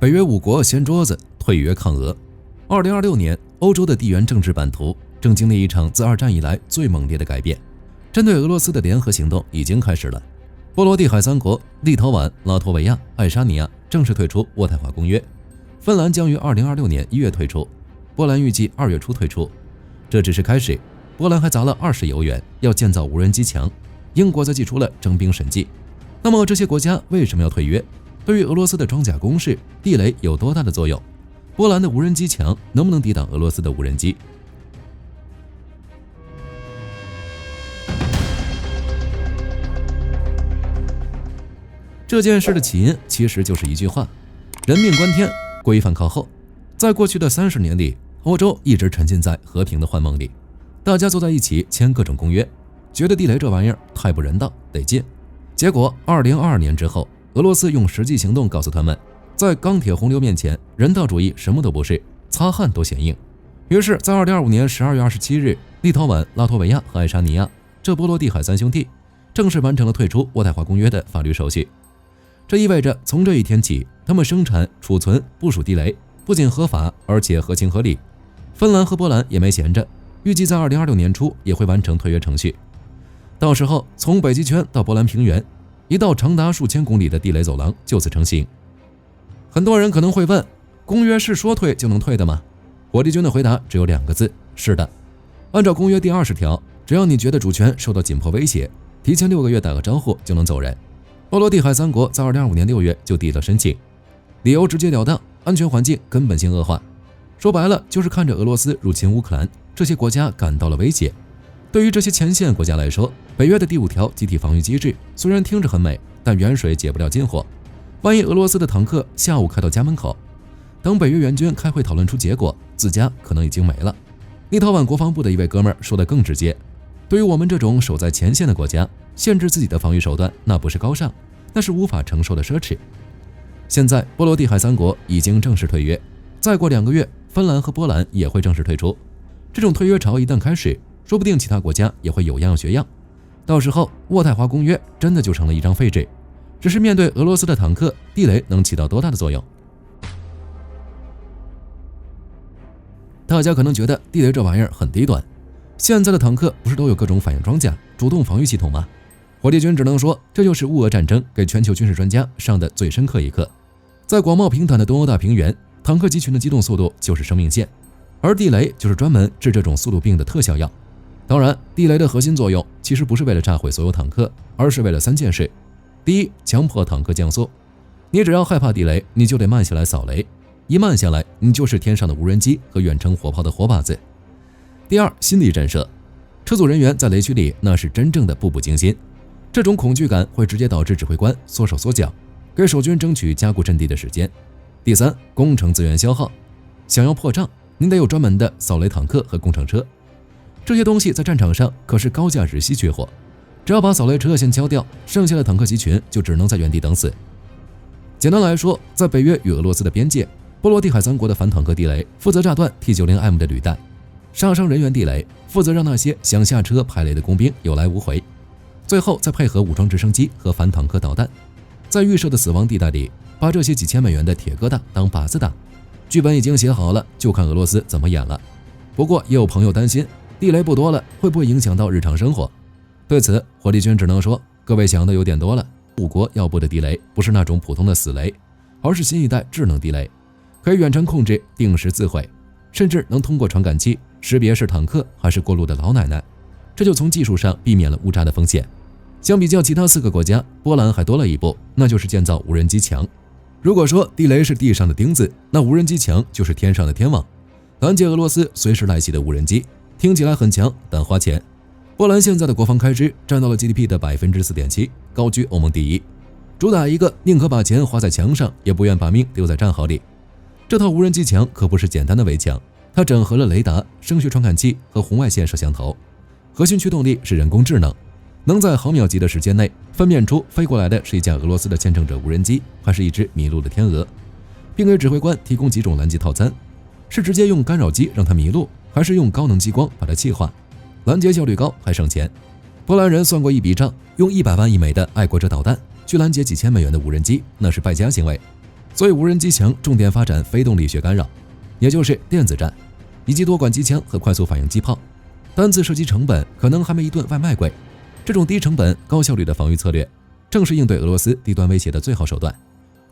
北约5国掀桌子退约抗俄。2026年，欧洲的地缘政治版图正经历一场自二战以来最猛烈的改变。针对俄罗斯的联合行动已经开始了。波罗的海3国立陶宛、拉脱维亚、爱沙尼亚正式退出渥太华公约，芬兰将于2026年1月退出，波兰预计2月初退出。这只是开始，波兰还砸了20亿欧元要建造无人机墙，英国则祭出了征兵神迹。那么这些国家为什么要退约？对于俄罗斯的装甲工事、地雷有多大的作用？波兰的无人机墙能不能抵挡俄罗斯的无人机？这件事的起因其实就是一句话：人命关天，规范靠后。在过去的30年里，欧洲一直沉浸在和平的幻梦里，大家坐在一起签各种公约，觉得地雷这玩意儿太不人道，得禁。结果2022年之后，俄罗斯用实际行动告诉他们，在钢铁洪流面前，人道主义什么都不是，擦汗都显硬。于是在2025年12月27日，立陶宛、拉脱维亚和爱沙尼亚这波罗的海3兄弟正式完成了退出渥太华公约的法律手续。这意味着从这一天起，他们生产、储存、部署地雷不仅合法，而且合情合理。芬兰和波兰也没闲着，预计在2026年初也会完成退约程序。到时候，从北极圈到波兰平原，一道长达数千公里的地雷走廊就此成型。很多人可能会问，公约是说退就能退的吗？火力军的回答只有2个字：是的。按照公约第20条，只要你觉得主权受到紧迫威胁，提前6个月打个招呼就能走人。波罗的海3国在2025年6月就递了申请，理由直截了当，安全环境根本性恶化。说白了，就是看着俄罗斯入侵乌克兰，这些国家感到了威胁。对于这些前线国家来说，北约的第5条集体防御机制虽然听着很美，但远水解不了近火。万一俄罗斯的坦克下午开到家门口，等北约援军开会讨论出结果，自家可能已经没了。立陶宛国防部的一位哥们儿说得更直接，对于我们这种守在前线的国家，限制自己的防御手段那不是高尚，那是无法承受的奢侈。现在波罗的海3国已经正式退约，再过2个月，芬兰和波兰也会正式退出。这种退约潮一旦开始，说不定其他国家也会有样学样。到时候渥太华公约真的就成了一张废纸，只是面对俄罗斯的坦克，地雷能起到多大的作用？大家可能觉得地雷这玩意儿很低端，现在的坦克不是都有各种反应装甲、主动防御系统吗？火力军只能说，这就是乌俄战争给全球军事专家上的最深刻一课。在广袤平坦的东欧大平原，坦克集群的机动速度就是生命线，而地雷就是专门治这种速度病的特效药。当然，地雷的核心作用其实不是为了炸毁所有坦克，而是为了3件事。第一，强迫坦克降速。你只要害怕地雷，你就得慢下来扫雷，一慢下来，你就是天上的无人机和远程火炮的活靶子。第二，心理震慑。车组人员在雷区里那是真正的步步惊心，这种恐惧感会直接导致指挥官缩手缩脚，给守军争取加固阵地的时间。第三，工程资源消耗。想要破障，你得有专门的扫雷坦克和工程车，这些东西在战场上可是高价值稀缺货。只要把扫雷车先敲掉，剩下的坦克集群就只能在原地等死。简单来说，在北约与俄罗斯的边界，波罗的海3国的反坦克地雷负责炸断 T90M 的履带，杀伤人员地雷负责让那些想下车排雷的工兵有来无回，最后再配合武装直升机和反坦克导弹，在预设的死亡地带里把这些几千美元的铁疙瘩当靶子打。剧本已经写好了，就看俄罗斯怎么演了。不过也有朋友担心，地雷不多了，会不会影响到日常生活？对此，火力军只能说，各位想的有点多了。5国要布的地雷不是那种普通的死雷，而是新一代智能地雷，可以远程控制，定时自毁，甚至能通过传感器识别是坦克还是过路的老奶奶，这就从技术上避免了误炸的风险。相比较其他4个国家，波兰还多了一步，那就是建造无人机墙。如果说地雷是地上的钉子，那无人机墙就是天上的天网，拦截俄罗斯随时来袭的无人机。听起来很强，但花钱。波兰现在的国防开支占到了 GDP 的 4.7%， 高居欧盟第一。主打一个宁可把钱花在墙上，也不愿把命丢在战壕里。这套无人机墙可不是简单的围墙，它整合了雷达、声学传感器和红外线摄像头，核心驱动力是人工智能，能在毫秒级的时间内分辨出飞过来的是一架俄罗斯的见证者无人机，还是一只迷路的天鹅，并给指挥官提供几种拦截套餐，是直接用干扰机让它迷路，还是用高能激光把它气化，拦截效率高还省钱。波兰人算过一笔账，用100万一枚的爱国者导弹去拦截几千美元的无人机，那是败家行为。所以无人机强重点发展非动力学干扰，也就是电子战，以及多管机枪和快速反应机炮。单次射击成本可能还没一顿外卖贵。这种低成本高效率的防御策略，正是应对俄罗斯低端威胁的最好手段。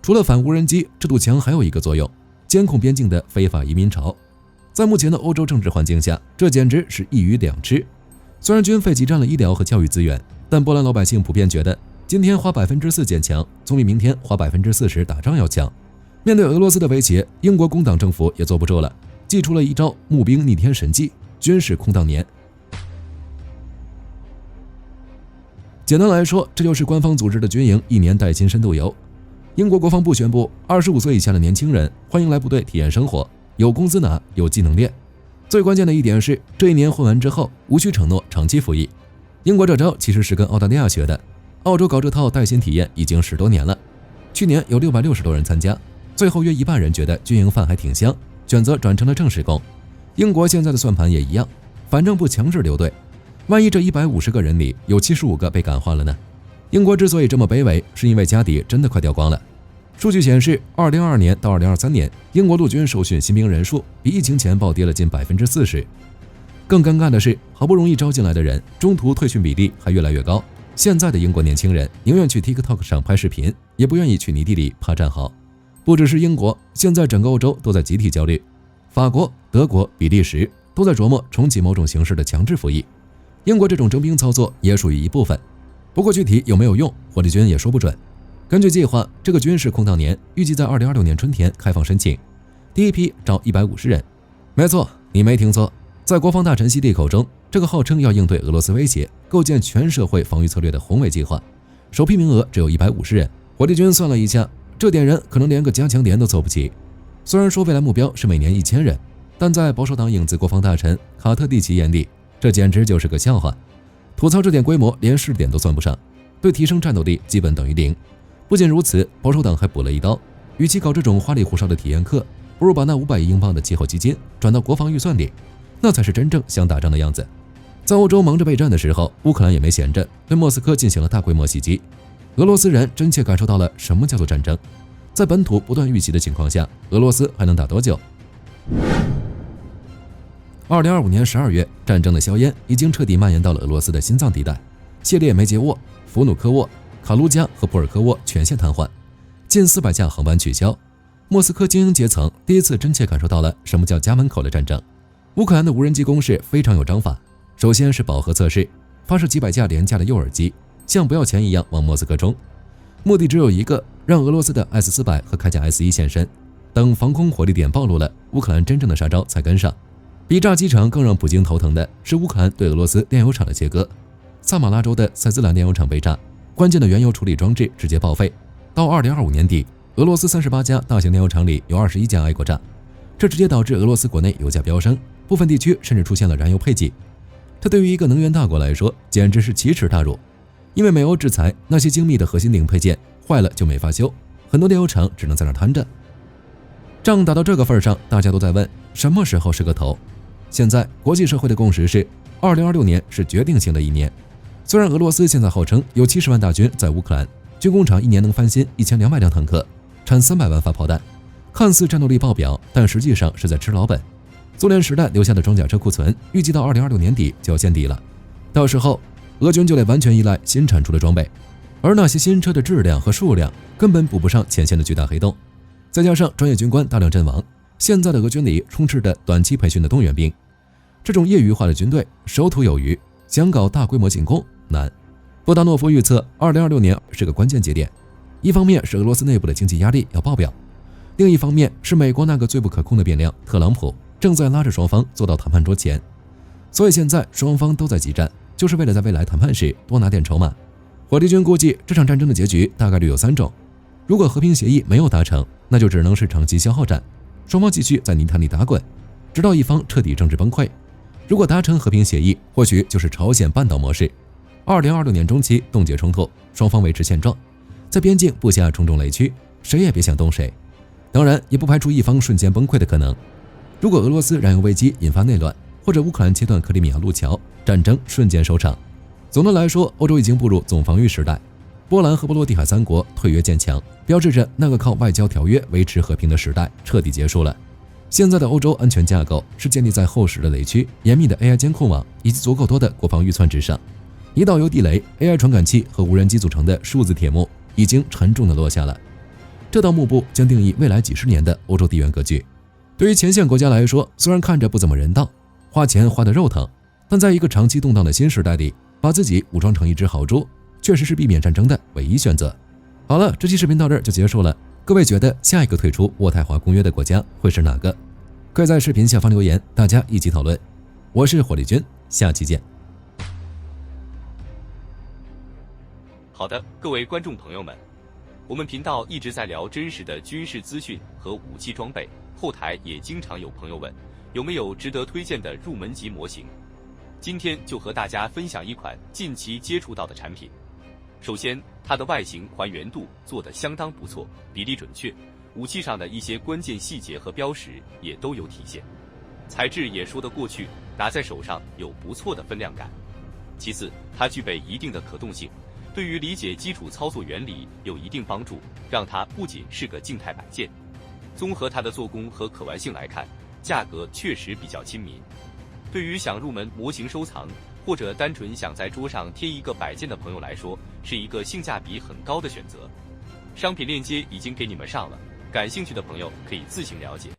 除了反无人机，这堵墙还有一个作用，监控边境的非法移民潮。在目前的欧洲政治环境下，这简直是一鱼两吃。虽然军费挤占了医疗和教育资源，但波兰老百姓普遍觉得，今天花4%建墙，总比明天花40%打仗要强。面对俄罗斯的威胁，英国工党政府也坐不住了，祭出了一招募兵逆天神技——军事空档年。简单来说，这就是官方组织的军营1年带薪深度游。英国国防部宣布，25岁以下的年轻人欢迎来部队体验生活，有工资拿，有技能练。最关键的一点是，这1年混完之后，无需承诺长期服役。英国这招其实是跟澳大利亚学的，澳洲搞这套带薪体验已经10多年了。去年有660多人参加，最后约1半人觉得军营饭还挺香，选择转成了正式工。英国现在的算盘也一样，反正不强制留队，万一这150个人里有75个被感化了呢？英国之所以这么卑微，是因为家底真的快掉光了。数据显示，2022年到2023年，英国陆军受训新兵人数比疫情前暴跌了近40%。更尴尬的是，好不容易招进来的人，中途退训比例还越来越高。现在的英国年轻人宁愿去 TikTok 上拍视频，也不愿意去泥地里爬战壕。不只是英国，现在整个欧洲都在集体焦虑。法国、德国、比利时都在琢磨重启某种形式的强制服役。英国这种征兵操作也属于一部分，不过具体有没有用，火力军也说不准。根据计划，这个军事空档年预计在2026年春天开放申请，第一批招150人。没错，你没听错，在国防大臣西蒂口中，这个号称要应对俄罗斯威胁、构建全社会防御策略的宏伟计划，首批名额只有150人。火力军算了一下，这点人可能连个加强点都凑不齐。虽然说未来目标是每年1000人，但在保守党影子国防大臣卡特蒂奇眼里，这简直就是个笑话。吐槽这点规模连试点都算不上，对提升战斗力基本等于0。不仅如此，保守党还补了一刀，与其搞这种花里胡哨的体验课，不如把那500亿英镑的气候基金转到国防预算里，那才是真正想打仗的样子。在欧洲忙着备战的时候，乌克兰也没闲着，对莫斯科进行了大规模袭击。俄罗斯人真切感受到了什么叫做战争。在本土不断遇袭的情况下，俄罗斯还能打多久？2025年12月，战争的硝烟已经彻底蔓延到了俄罗斯的心脏地带，谢列梅捷沃、弗努科沃、卡卢加和普尔科沃全线瘫痪，近400架航班取消。莫斯科精英阶层第一次真切感受到了什么叫家门口的战争。乌克兰的无人机攻势非常有章法，首先是饱和测试，发射几百架廉价的诱饵机，像不要钱一样往莫斯科冲，目的只有一个，让俄罗斯的 S-400和铠甲 S-1现身。等防空火力点暴露了，乌克兰真正的杀招才跟上。比炸机场更让普京头疼的是乌克兰对俄罗斯炼油厂的切割。萨马拉州的塞兹兰炼油厂被炸，关键的原油处理装置直接报废。到2025年底，俄罗斯38家大型炼油厂里有21家挨过炸，这直接导致俄罗斯国内油价飙升，部分地区甚至出现了燃油配给。这对于一个能源大国来说，简直是奇耻大辱。因为美欧制裁，那些精密的核心零配件坏了就没法修，很多炼油厂只能在那摊着。仗打到这个份上，大家都在问什么时候是个头。现在国际社会的共识是，2026年是决定性的一年。虽然俄罗斯现在号称有70万大军在乌克兰，军工厂一年能翻新1200辆坦克，产300万发炮弹，看似战斗力爆表，但实际上是在吃老本。苏联时代留下的装甲车库存，预计到2026年底就要见底了，到时候俄军就得完全依赖新产出的装备，而那些新车的质量和数量根本补不上前线的巨大黑洞。再加上专业军官大量阵亡，现在的俄军里充斥着短期培训的动员兵，这种业余化的军队手土有余，想搞大规模进攻难。波达诺夫预测2026年是个关键节点，一方面是俄罗斯内部的经济压力要爆表，另一方面是美国那个最不可控的变量特朗普正在拉着双方坐到谈判桌前。所以现在双方都在激战，就是为了在未来谈判时多拿点筹码。火力军估计这场战争的结局大概率有3种，如果和平协议没有达成，那就只能是长期消耗战，双方继续在泥潭里打滚，直到一方彻底政治崩溃。如果达成和平协议，或许就是朝鲜半岛模式，2026年中期冻结冲突，双方维持现状，在边境布下重重雷区，谁也别想动谁。当然也不排除一方瞬间崩溃的可能。如果俄罗斯燃油危机引发内乱，或者乌克兰切断克里米亚路桥，战争瞬间收场。总的来说，欧洲已经步入总防御时代，波兰和波罗的海3国退约渐强，标志着那个靠外交条约维持和平的时代彻底结束了。现在的欧洲安全架构是建立在厚实的雷区、严密的 AI 监控网以及足够多的国防预算之上。一道由地雷、AI 传感器和无人机组成的数字铁幕已经沉重地落下了。这道幕布将定义未来几十年的欧洲地缘格局。对于前线国家来说，虽然看着不怎么人道，花钱花得肉疼，但在一个长期动荡的新时代里，把自己武装成一只豪猪，确实是避免战争的唯一选择。好了，这期视频到这儿就结束了。各位觉得下一个退出渥太华公约的国家会是哪个？可以在视频下方留言，大家一起讨论。我是火力军，下期见。好的，各位观众朋友们，我们频道一直在聊真实的军事资讯和武器装备，后台也经常有朋友问，有没有值得推荐的入门级模型？今天就和大家分享一款近期接触到的产品。首先，它的外形还原度做得相当不错，比例准确，武器上的一些关键细节和标识也都有体现，材质也说得过去，拿在手上有不错的分量感。其次，它具备一定的可动性，对于理解基础操作原理有一定帮助，让它不仅是个静态摆件。综合它的做工和可玩性来看，价格确实比较亲民。对于想入门模型收藏，或者单纯想在桌上贴一个摆件的朋友来说，是一个性价比很高的选择。商品链接已经给你们上了，感兴趣的朋友可以自行了解。